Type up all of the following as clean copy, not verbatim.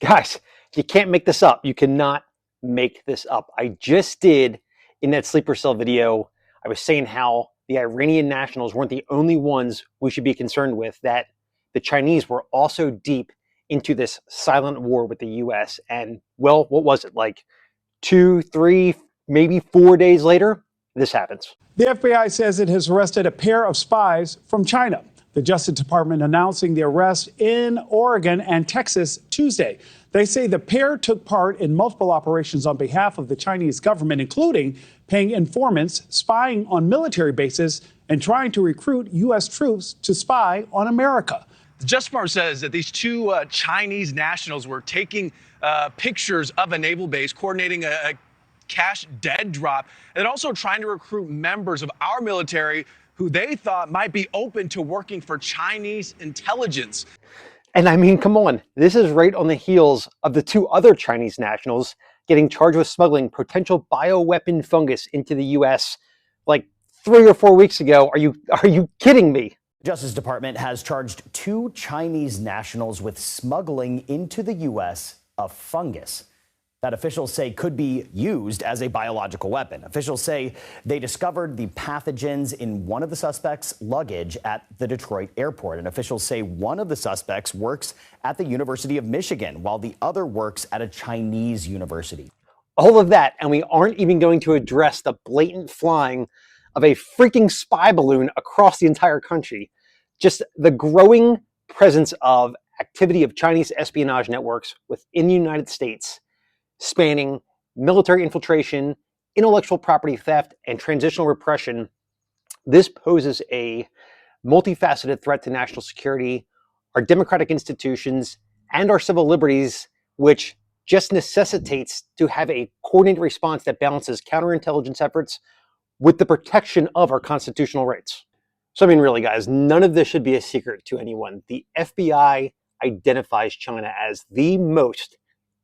Guys, you can't make this up. You cannot make this up. I just did in that sleeper cell video, I was saying how the Iranian nationals weren't the only ones we should be concerned with, that the Chinese were also deep into this silent war with the US. And well, what was it, like 2, 3, maybe 4 days later, this happens. The FBI says it has arrested a pair of spies from China. The Justice Department announcing the arrest in Oregon and Texas Tuesday. They say the pair took part in multiple operations on behalf of the Chinese government, including paying informants, spying on military bases, and trying to recruit U.S. troops to spy on America. The Justice Department says that these two Chinese nationals were taking pictures of a naval base, coordinating a cash dead drop, and also trying to recruit members of our military who they thought might be open to working for Chinese intelligence. And I mean, come on, this is right on the heels of the 2 other Chinese nationals getting charged with smuggling potential bioweapon fungus into the U.S. like 3 or 4 weeks ago. Are you kidding me? The Justice Department has charged 2 Chinese nationals with smuggling into the U.S. of fungus that officials say could be used as a biological weapon. Officials say they discovered the pathogens in one of the suspects' luggage at the Detroit airport. And officials say one of the suspects works at the University of Michigan, while the other works at a Chinese university. All of that, and we aren't even going to address the blatant flying of a freaking spy balloon across the entire country. Just the growing presence of activity of Chinese espionage networks within the United States, spanning military infiltration, intellectual property theft, and transitional repression. This poses a multifaceted threat to national security, our democratic institutions, and our civil liberties, which just necessitates to have a coordinated response that balances counterintelligence efforts with the protection of our constitutional rights. So, I mean, really, guys, none of this should be a secret to anyone. The FBI identifies China as the most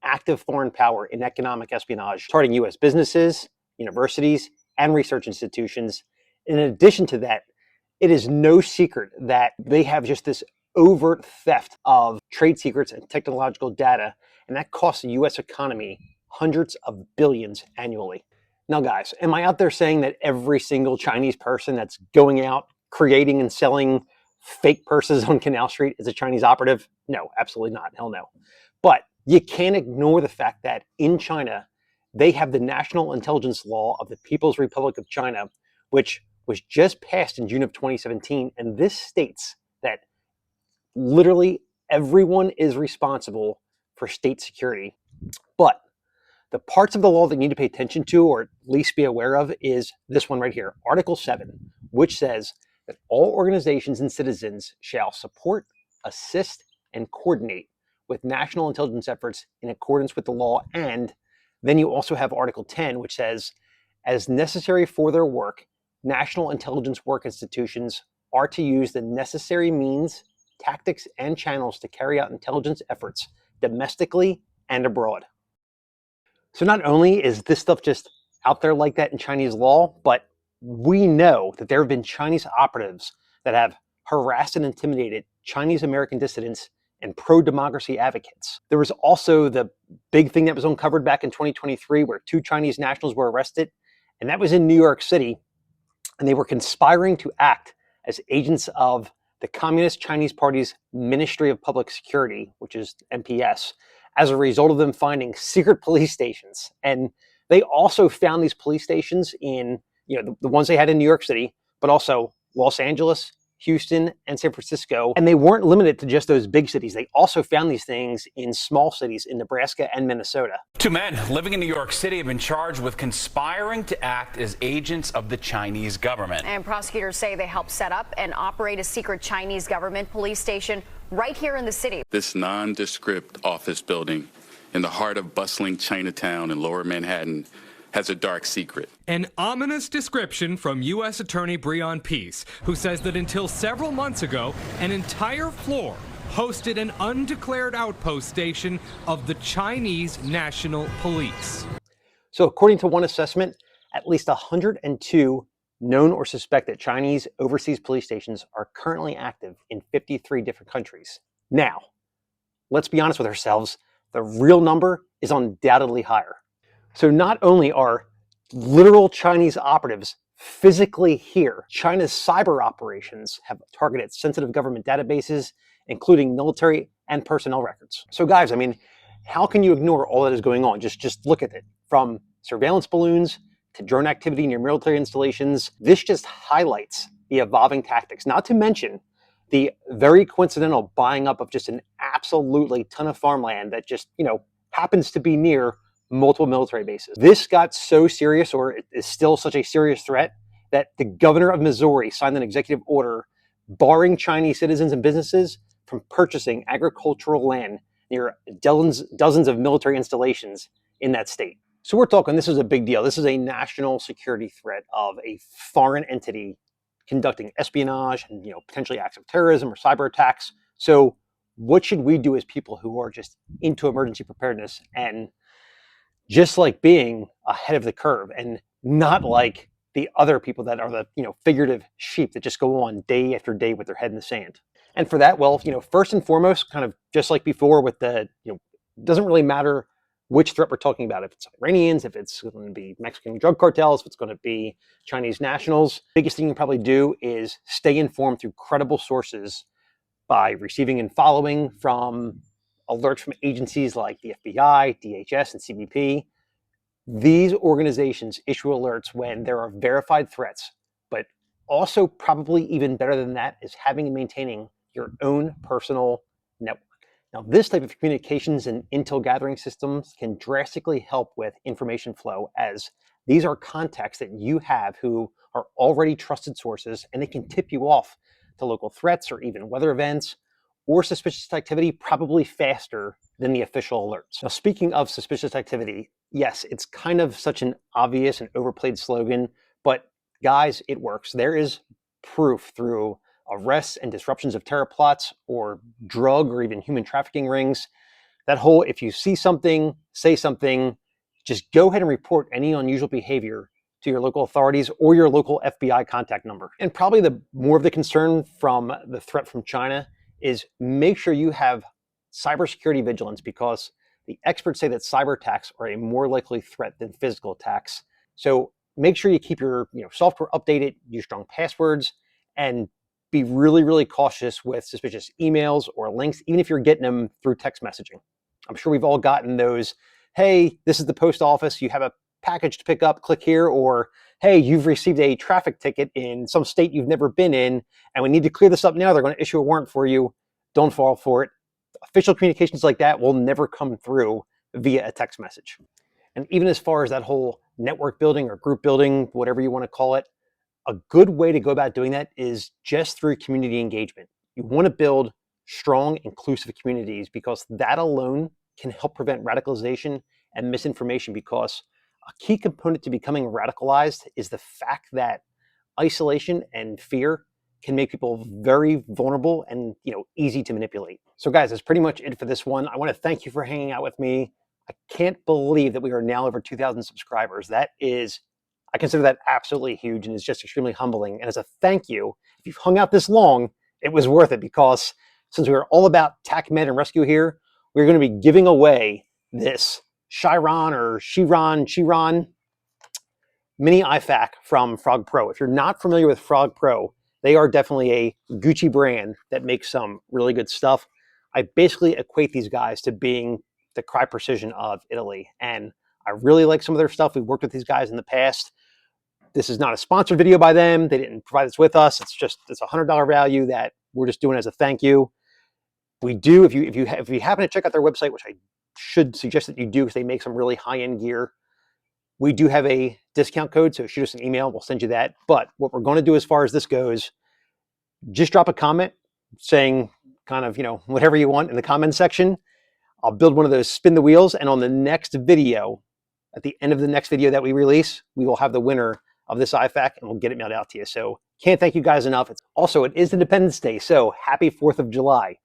active foreign power in economic espionage, targeting U.S. businesses, universities, and research institutions. In addition to that, it is no secret that they have just this overt theft of trade secrets and technological data, and that costs the U.S. economy hundreds of billions annually. Now, guys, am I out there saying that every single Chinese person that's going out, creating and selling fake purses on Canal Street is a Chinese operative? No, absolutely not. Hell no. But you can't ignore the fact that in China, they have the National Intelligence Law of the People's Republic of China, which was just passed in June of 2017. And this states that literally everyone is responsible for state security. But the parts of the law that you need to pay attention to, or at least be aware of, is this one right here, Article 7, which says that all organizations and citizens shall support, assist, and coordinate with national intelligence efforts in accordance with the law. And then you also have Article 10, which says, as necessary for their work, national intelligence work institutions are to use the necessary means, tactics, and channels to carry out intelligence efforts domestically and abroad. So not only is this stuff just out there like that in Chinese law, but we know that there have been Chinese operatives that have harassed and intimidated Chinese American dissidents and pro-democracy advocates. There was also the big thing that was uncovered back in 2023 where 2 Chinese nationals were arrested, and that was in New York City, and they were conspiring to act as agents of the Communist Chinese Party's Ministry of Public Security, which is MPS, as a result of them finding secret police stations. And they also found these police stations in, the ones they had in New York City, but also Los Angeles, Houston, and San Francisco. And they weren't limited to just those big cities. They also found these things in small cities in Nebraska and Minnesota. 2 men living in New York City have been charged with conspiring to act as agents of the Chinese government. And prosecutors say they helped set up and operate a secret Chinese government police station right here in the city. This nondescript office building in the heart of bustling Chinatown in Lower Manhattan has a dark secret. An ominous description from U.S. Attorney Breon Peace, who says that until several months ago, an entire floor hosted an undeclared outpost station of the Chinese National Police. So according to one assessment, at least 102 known or suspected Chinese overseas police stations are currently active in 53 different countries. Now, let's be honest with ourselves, The real number is undoubtedly higher. So not only are literal Chinese operatives physically here, China's cyber operations have targeted sensitive government databases, including military and personnel records. So guys, I mean, how can you ignore all that is going on? Just look at it. From surveillance balloons to drone activity near military installations, this just highlights the evolving tactics, not to mention the very coincidental buying up of just an absolutely ton of farmland that just, happens to be near multiple military bases. This got so serious, or it is still such a serious threat, that the governor of Missouri signed an executive order barring Chinese citizens and businesses from purchasing agricultural land near dozens of military installations in that state. So we're talking, this is a big deal. This is a national security threat of a foreign entity conducting espionage and potentially acts of terrorism or cyber attacks. So what should we do as people who are just into emergency preparedness and just like being ahead of the curve, and not like the other people that are the figurative sheep that just go on day after day with their head in the sand? And for that, well, first and foremost, kind of just like before with the, doesn't really matter which threat we're talking about, if it's Iranians, if it's going to be Mexican drug cartels, if it's going to be Chinese nationals. Biggest thing you can probably do is stay informed through credible sources by receiving and following from alerts from agencies like the FBI, DHS, and CBP. These organizations issue alerts when there are verified threats, but also probably even better than that is having and maintaining your own personal network. Now, this type of communications and intel gathering systems can drastically help with information flow, as these are contacts that you have who are already trusted sources, and they can tip you off to local threats or even weather events or suspicious activity probably faster than the official alerts. Now, speaking of suspicious activity, yes, it's kind of such an obvious and overplayed slogan, but guys, it works. There is proof through arrests and disruptions of terror plots or drug or even human trafficking rings. That whole, if you see something, say something, just go ahead and report any unusual behavior to your local authorities or your local FBI contact number. And probably the more of the concern from the threat from China is make sure you have cybersecurity vigilance, because the experts say that cyber attacks are a more likely threat than physical attacks. So make sure you keep your software updated, use strong passwords, and be really, really cautious with suspicious emails or links, even if you're getting them through text messaging. I'm sure we've all gotten those, hey, this is the post office, you have a package to pick up, click here, or hey, you've received a traffic ticket in some state you've never been in, and we need to clear this up now. They're going to issue a warrant for you. Don't fall for it. Official communications like that will never come through via a text message. And even as far as that whole network building or group building, whatever you want to call it, a good way to go about doing that is just through community engagement. You want to build strong, inclusive communities, because that alone can help prevent radicalization and misinformation, because a key component to becoming radicalized is the fact that isolation and fear can make people very vulnerable and easy to manipulate. So guys, that's pretty much it for this one. I want to thank you for hanging out with me. I can't believe that we are now over 2,000 subscribers. I consider that absolutely huge, and it's just extremely humbling. And as a thank you, if you've hung out this long, it was worth it, because since we are all about TACMed and rescue here, we're going to be giving away this Chiron mini IFAK from Frog Pro. If you're not familiar with Frog Pro, they are definitely a Gucci brand that makes some really good stuff. I basically equate these guys to being the Cry Precision of Italy, and I really like some of their stuff. We've worked with these guys in the past. This is not a sponsored video by them. They didn't provide this with us. It's a $100 value that we're just doing as a thank you. We do, if you happen to check out their website, which I should suggest that you do, because they make some really high-end gear, we do have a discount code, so shoot us an email. We'll send you that. But what we're going to do as far as this goes, just drop a comment saying kind of, whatever you want in the comment section. I'll build one of those spin the wheels, and on the next video, at the end of the next video that we release, we will have the winner of this IFAK, and we'll get it mailed out to you. So can't thank you guys enough. It is Independence Day, so happy 4th of July.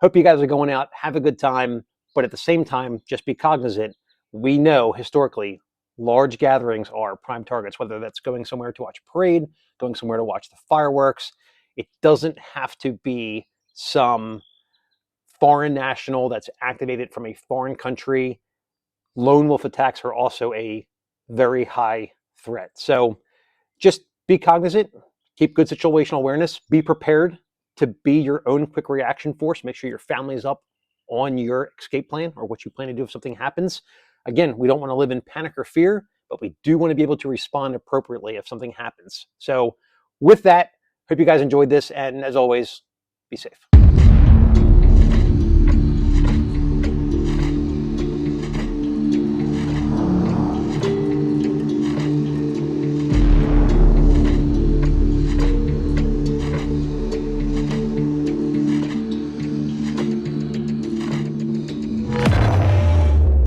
Hope you guys are going out, have a good time, but at the same time, just be cognizant. We know historically large gatherings are prime targets, whether that's going somewhere to watch a parade, going somewhere to watch the fireworks. It doesn't have to be some foreign national that's activated from a foreign country, lone wolf attacks are also a very high threat. So just be cognizant, keep good situational awareness, be prepared to be your own quick reaction force. Make sure your family is up on your escape plan or what you plan to do if something happens. Again, we don't want to live in panic or fear, but we do want to be able to respond appropriately if something happens. So with that, hope you guys enjoyed this. And as always, be safe.